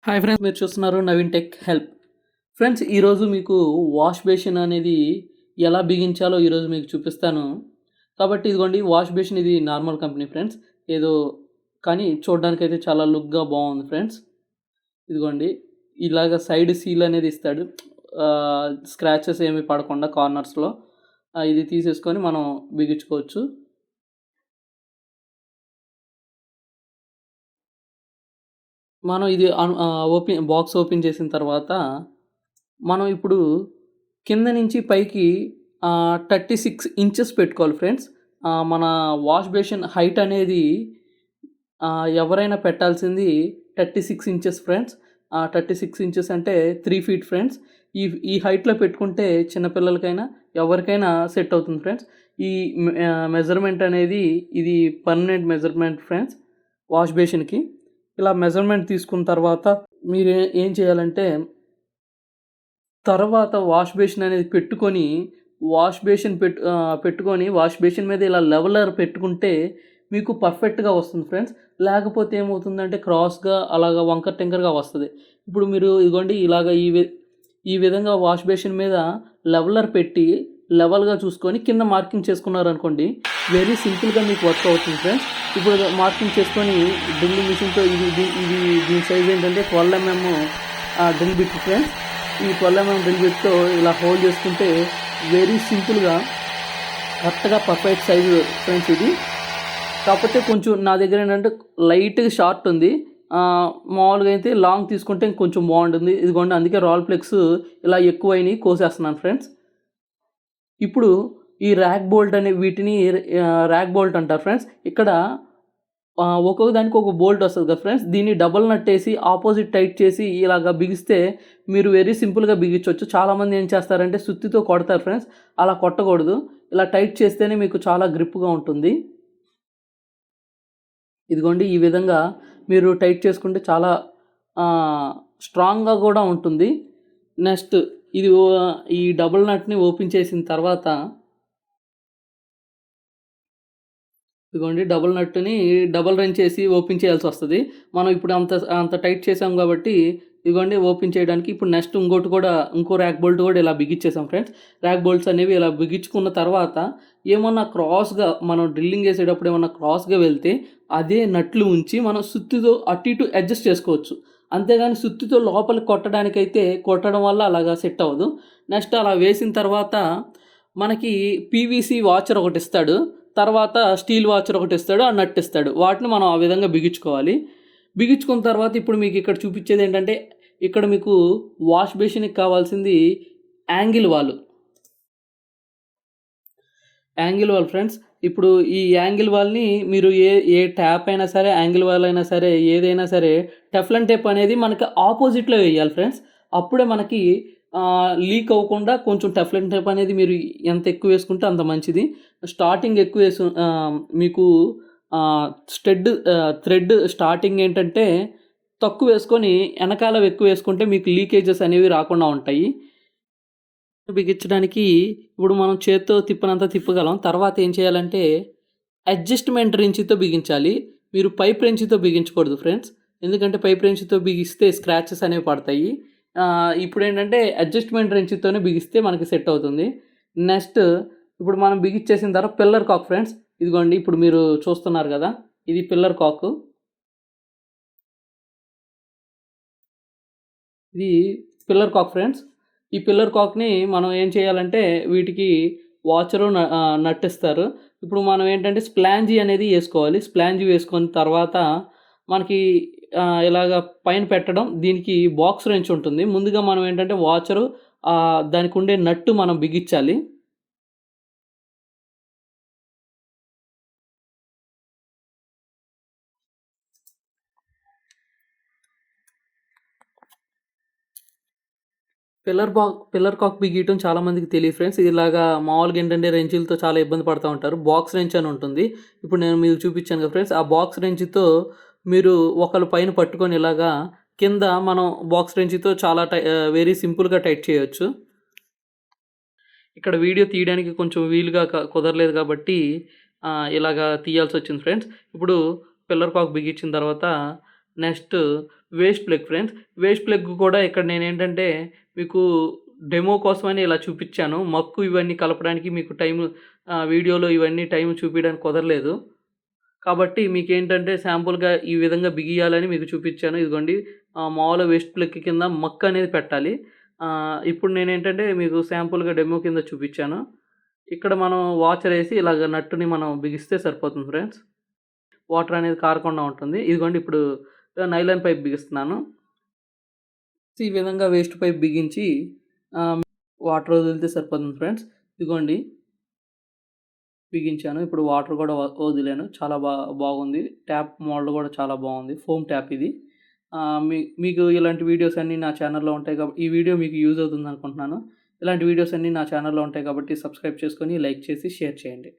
Hi friends, మీరు చూస్తున్నారు Naveen tech help. Friends, ఈరోజు మీకు వాష్ బేసిన్ అనేది ఎలా బిగించాలో ఈరోజు మీకు చూపిస్తాను. కాబట్టి ఇదిగోండి, వాష్ బేసిన్ ఇది నార్మల్ కంపెనీ ఫ్రెండ్స్. ఏదో కానీ చూడడానికైతే చాలా లుక్గా బాగుంది ఫ్రెండ్స్. ఇదిగోండి, ఇలాగ సైడ్ సీల్ అనేది ఇస్తాడు, స్క్రాచెస్ ఏమి పడకుండా కార్నర్స్లో. ఇది తీసేసుకొని మనం బిగించుకోవచ్చు. మనం ఇది బాక్స్ ఓపెన్ చేసిన తర్వాత మనం ఇప్పుడు కింద నుంచి పైకి 36 ఇంచెస్ పెట్టుకోవాలి ఫ్రెండ్స్. మన వాష్ బేసిన్ హైట్ అనేది ఎవరైనా పెట్టాల్సింది 36 ఇంచెస్ ఫ్రెండ్స్. 36 ఇంచెస్ అంటే 3 ఫీట్ ఫ్రెండ్స్. ఈ ఈ హైట్‌లో పెట్టుకుంటే చిన్నపిల్లలకైనా ఎవరికైనా సెట్ అవుతుంది ఫ్రెండ్స్. ఈ మెజర్‌మెంట్ అనేది ఇది పర్మనెంట్ మెజర్‌మెంట్ ఫ్రెండ్స్ వాష్ బేసిన్‌కి. ఇలా మెజర్‌మెంట్ తీసుకున్న తర్వాత మీరు ఏం చేయాలంటే, తర్వాత వాష్ బేసిన్ అనేది పెట్టుకొని వాష్ బేసిన్ మీద ఇలా లెవెలర్ పెట్టుకుంటే మీకు పర్ఫెక్ట్‌గా వస్తుంది ఫ్రెండ్స్. లేకపోతే ఏమవుతుందంటే క్రాస్‌గా అలాగా వంకర టింకరగా వస్తది. ఇప్పుడు మీరు ఇదిగోండి ఇలాగ ఈ విధంగా వాష్ బేసిన్ మీద లెవెలర్ పెట్టి లెవెల్‌గా చూసుకొని కింద మార్కింగ్ చేసుకున్నారనుకోండి, వెరీ సింపుల్‌గా మీకు వర్క్ అవుతుంది ఫ్రెండ్స్. ఇప్పుడు మార్కింగ్ చేసుకొని డ్రిల్లింగ్ మిషన్‌తో దీని సైజ్ ఏంటంటే 12 డ్రిల్ బిట్ ఫ్రెండ్స్. ఈ 12 డ్రిల్ బిట్‌తో ఇలా హోల్డ్ చేసుకుంటే వెరీ సింపుల్‌గా కరెక్ట్‌గా పర్ఫెక్ట్ సైజు ఫ్రెండ్స్ ఇది. కాకపోతే కొంచెం నా దగ్గర ఏంటంటే లైట్‌గా షార్ట్ ఉంది. మామూలుగా అయితే లాంగ్ తీసుకుంటే ఇంకొంచెం బాగుంటుంది. ఇదిగోండి, అందుకే రాల్ ప్లెక్స్ ఇలా ఎక్కువైనవి కోసేస్తున్నాను ఫ్రెండ్స్. ఇప్పుడు ఈ ర్యాక్ బోల్ట్ వీటిని ర్యాక్ బోల్ట్ అంటారు ఫ్రెండ్స్. ఇక్కడ ఒక్కొక్క దానికి ఒక బోల్ట్ వస్తుంది కదా ఫ్రెండ్స్. దీన్ని డబల్ నట్టేసి ఆపోజిట్ టైట్ చేసి ఇలాగ బిగిస్తే మీరు వెరీ సింపుల్గా బిగించవచ్చు. చాలామంది ఏం చేస్తారంటే సుత్తితో కొడతారు ఫ్రెండ్స్. అలా కొట్టకూడదు. ఇలా టైట్ చేస్తేనే మీకు చాలా గ్రిప్గా ఉంటుంది. ఇదిగోండి, ఈ విధంగా మీరు టైట్ చేసుకుంటే చాలా స్ట్రాంగ్గా కూడా ఉంటుంది. నెక్స్ట్ ఇది ఈ డబుల్ నట్ని ఓపెన్ చేసిన తర్వాత ఇదిగోండి, డబుల్ నట్టుని డబుల్ రన్ చేసి ఓపెన్ చేయాల్సి వస్తుంది. మనం ఇప్పుడు అంత టైట్ చేసాం కాబట్టి ఇదిగోండి ఓపెన్ చేయడానికి ఇప్పుడు నెక్స్ట్ ఇంకో ర్యాక్ బోల్ట్ కూడా ఇలా బిగించేసాం ఫ్రెండ్స్. ర్యాక్ బోల్ట్స్ అనేవి ఇలా బిగించుకున్న తర్వాత ఏమన్నా క్రాస్గా మనం డ్రిల్లింగ్ చేసేటప్పుడు ఏమన్నా క్రాస్గా వెళ్తే అదే నట్లు ఉంచి మనం సుత్తితో అటు ఇటు అడ్జస్ట్ చేసుకోవచ్చు. అంతేగాని సుత్తితో లోపలికి కొట్టడం వల్ల అలాగా సెట్ అవ్వదు. నెక్స్ట్ అలా వేసిన తర్వాత మనకి పీవీసీ వాచర్ ఒకటి ఇస్తాడు, తర్వాత స్టీల్ వాచర్ ఒకటి ఇస్తాడు, ఆ నట్ ఇస్తాడు. వాటిని మనం ఆ విధంగా బిగించుకోవాలి. బిగించుకున్న తర్వాత ఇప్పుడు మీకు ఇక్కడ చూపించేది ఏంటంటే, ఇక్కడ మీకు వాష్ బేసిన్కి కావాల్సింది యాంగిల్ వాల్ ఫ్రెండ్స్. ఇప్పుడు ఈ యాంగిల్ వాల్ని మీరు ఏ ట్యాప్ అయినా సరే, యాంగిల్ వాల్ అయినా సరే, ఏదైనా సరే టెఫ్లన్ టేప్ అనేది మనకి ఆపోజిట్లో వేయాలి ఫ్రెండ్స్. అప్పుడే మనకి లీక్ అవ్వకుండా కొంచెం టెఫ్లన్ టేప్ అనేది మీరు ఎంత ఎక్కువ వేసుకుంటే అంత మంచిది. స్టార్టింగ్ ఎక్కువ మీకు థ్రెడ్ స్టార్టింగ్ ఏంటంటే తక్కువ వేసుకొని వెనకాల ఎక్కువ వేసుకుంటే మీకు లీకేజెస్ అనేవి రాకుండా ఉంటాయి. బిగించడానికి ఇప్పుడు మనం చేత్తో తిప్పనంత తిప్పగలం. తర్వాత ఏం చేయాలంటే అడ్జస్ట్మెంట్ రెంచితో బిగించాలి. మీరు పైప్ రెంచితో బిగించకూడదు ఫ్రెండ్స్. ఎందుకంటే పైప్ రెంచితో బిగిస్తే స్క్రాచెస్ అనేవి పడతాయి. ఇప్పుడు ఏంటంటే అడ్జస్ట్మెంట్ రెంచితోనే బిగిస్తే మనకి సెట్ అవుతుంది. నెక్స్ట్ ఇప్పుడు మనం బిగించేసిన తర్వాత పిల్లర్ కాక్ ఫ్రెండ్స్. ఇదిగోండి, ఇప్పుడు మీరు చూస్తున్నారు కదా, ఇది పిల్లర్ కాక్. ఇది పిల్లర్ కాక్ ఫ్రెండ్స్. ఈ పిల్లర్ కాక్ని మనం ఏం చేయాలంటే వీటికి వాచరు నట్ ఇస్తారు. ఇప్పుడు మనం ఏంటంటే స్ప్లాంజీ అనేది వేసుకోవాలి. స్ప్లాంజీ వేసుకున్న తర్వాత మనకి ఇలాగ పైన పెట్టడం, దీనికి బాక్స్ రెంచ్ ఉంటుంది. ముందుగా మనం ఏంటంటే వాచరు దానికి ఉండే నట్టు మనం బిగించాలి. పిల్లర్ కాక్ బిగియటం చాలామందికి తెలియదు ఫ్రెండ్స్. ఇలాగా మామూలుగా ఏంటంటే రెంచులతో చాలా ఇబ్బంది పడుతూ ఉంటారు. బాక్స్ రెంచ్ అని ఉంటుంది. ఇప్పుడు నేను మీకు చూపించాను కదా ఫ్రెండ్స్, ఆ బాక్స్ రెంచ్తో మీరు ఒకళ్ళు పైన పట్టుకొని ఇలాగా కింద మనం బాక్స్ రెంచ్తో చాలా వెరీ సింపుల్గా టైట్ చేయొచ్చు. ఇక్కడ వీడియో తీయడానికి కొంచెం వీలుగా కుదరలేదు కాబట్టి ఇలాగా తీయాల్సి వచ్చింది ఫ్రెండ్స్. ఇప్పుడు పిల్లర్ కాక్ బిగించిన తర్వాత next waste plug friends. Waste plug కూడా ఇక్కడ నేనేంటంటే మీకు డెమో కోసమని ఇలా చూపిచ్చాను. మక్కు ఇవన్నీ కలపడానికి మీకు వీడియోలో ఇవన్నీ టైం చూపియడానికి కుదరలేదు. కాబట్టి మీకేంటంటే శాంపుల్‌గా ఈ విధంగా బిగియాలని మీకు చూపిచ్చాను. ఇదిగోండి మామూలుగా వేస్ట్ ప్లగ్ కింద మక్ అనేది పెట్టాలి. ఇప్పుడు నేనేంటంటే మీకు శాంపుల్‌గా డెమో కింద చూపిచ్చాను. ఇక్కడ మనం వాచరేసి ఇలాగ నట్టుని మనం బిగిస్తే సరిపోతుంది ఫ్రెండ్స్. వాటర్ అనేది కారకుండా ఉంటుంది. ఇదిగోండి ఇప్పుడు నైలాన్ పైప్ బిగిస్తున్నాను. ఈ విధంగా వేస్ట్ పైప్ బిగించి వాటర్ వదిలితే సరిపోతుంది ఫ్రెండ్స్. ఇదిగోండి బిగించాను. ఇప్పుడు వాటర్ కూడా వదిలాను. చాలా బాగుంది. ట్యాప్ మోడల్ కూడా చాలా బాగుంది. ఫోమ్ ట్యాప్ ఇది. మీకు ఇలాంటి వీడియోస్ అన్నీ నా ఛానల్‌లో ఉంటాయి ఈ వీడియో మీకు యూజ్ అవుతుందనుకుంటున్నాను. ఇలాంటి వీడియోస్ అన్నీ నా ఛానల్‌లో ఉంటాయి కాబట్టి సబ్స్క్రైబ్ చేసుకొని, లైక్ చేసి, షేర్ చేయండి.